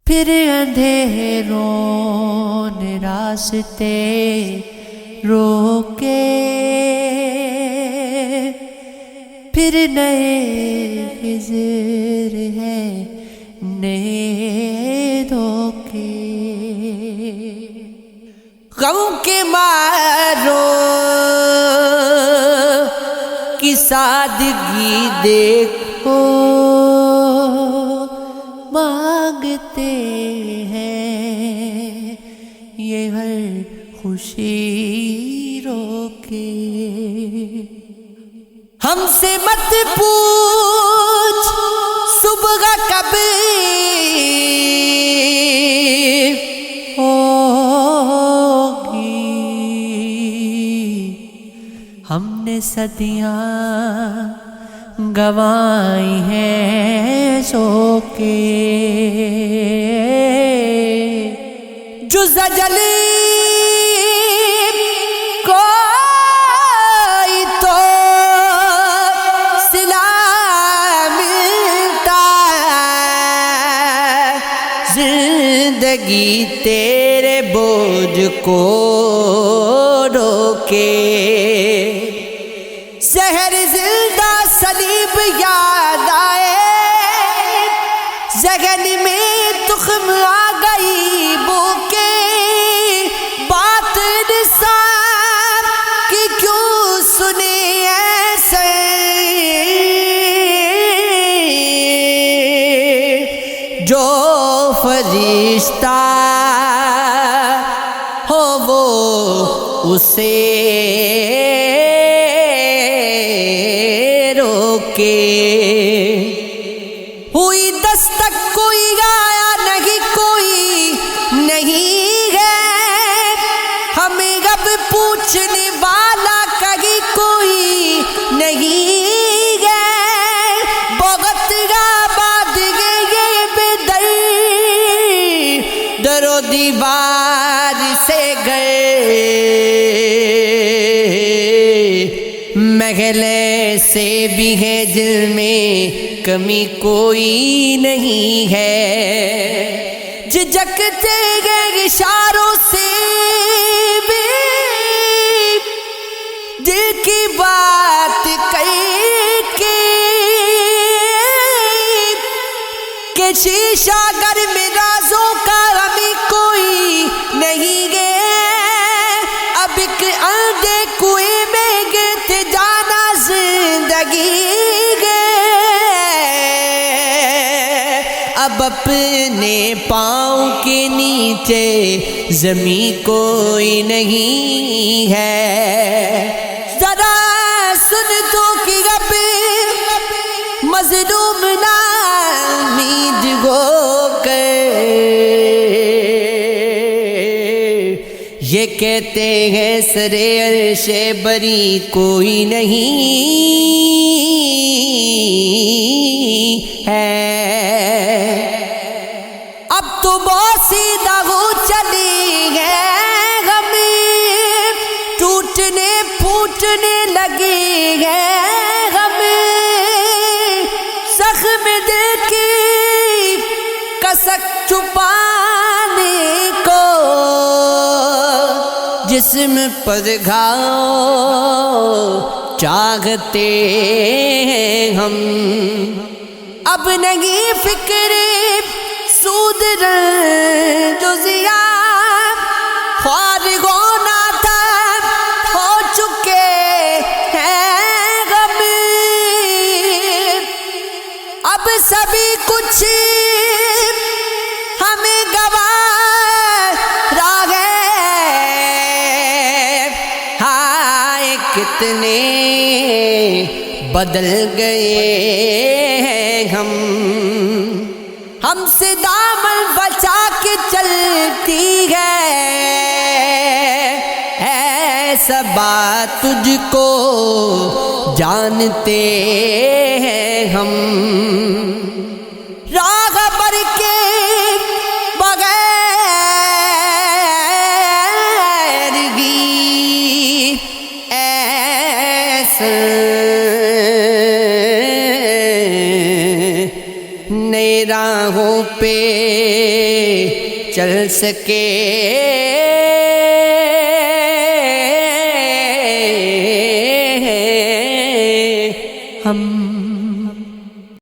پھر اندھیروں نے راستے روکے، پھر نئے خضر ہیں نئے دھوکے، غم کے ماروں کی سادگی دیکھو، مانگتے ہیں یہ ہر خوشی روکے۔ ہم سے مت پوچھ صبح کب ہوگی، ہم نے صدیاں گنوائی ہیں سو کے، جو زجلی کوئی تو صلہ ملتا، زندگی تیرے بوجھ کو ڈھوکے، زہر زندہ صلیب یاد آئے، ذہن میں تخم آ گئی بو کے، بات انسان کی کیوں سنی ایسے، جو فرشتہ ہو وہ اسے ہوئی دستک کوئی آیا نہیں، کوئی نہیں ہے ہمیں اب پوچھنے والا، کہیں کوئی نہیں ہے، بہت آباد گئے یہ بے در، در و دیوار سے گئے، محل سے بھی ہے دل میں کمی کوئی نہیں ہے، جھجکتے گئے اشاروں سے بھی دل کی بات کر کے، کہ شیشہ گر میں رازوں کا ہمیں کوئی نہیں ہے، اب ایک اندھے کنویں میں گرتے جانا زندگی ہے، اب اپنے پاؤں کے نیچے زمین کوئی نہیں ہے، ذرا سن تو کہ اب مظلوم نا امید ہو کر یہ کہتے ہیں سر عرش بری کوئی نہیں ہے، اب تو بوسیدہ ہو چلی ہے، ہمیں ٹوٹنے پھوٹنے لگی ہے، ہمیں زخم دل کی کسک چھپانے کو، جسم پر گھاؤ چاہتے ہیں ہم، اب نہیں فکر سود رنج و زیان، فارغ ہونا تھا ہو چکے ہیں غم، اب سبھی کچھ ہمیں گوارا ہے، ہائے کتنے بدل گئے ہیں ہم سے دامن بچا کے چلتی ہے، ایسا بات تجھ کو جانتے ہیں ہم، راہ بر کے بغیر ہی ایسا نئی راہوں پہ چل سکے ہم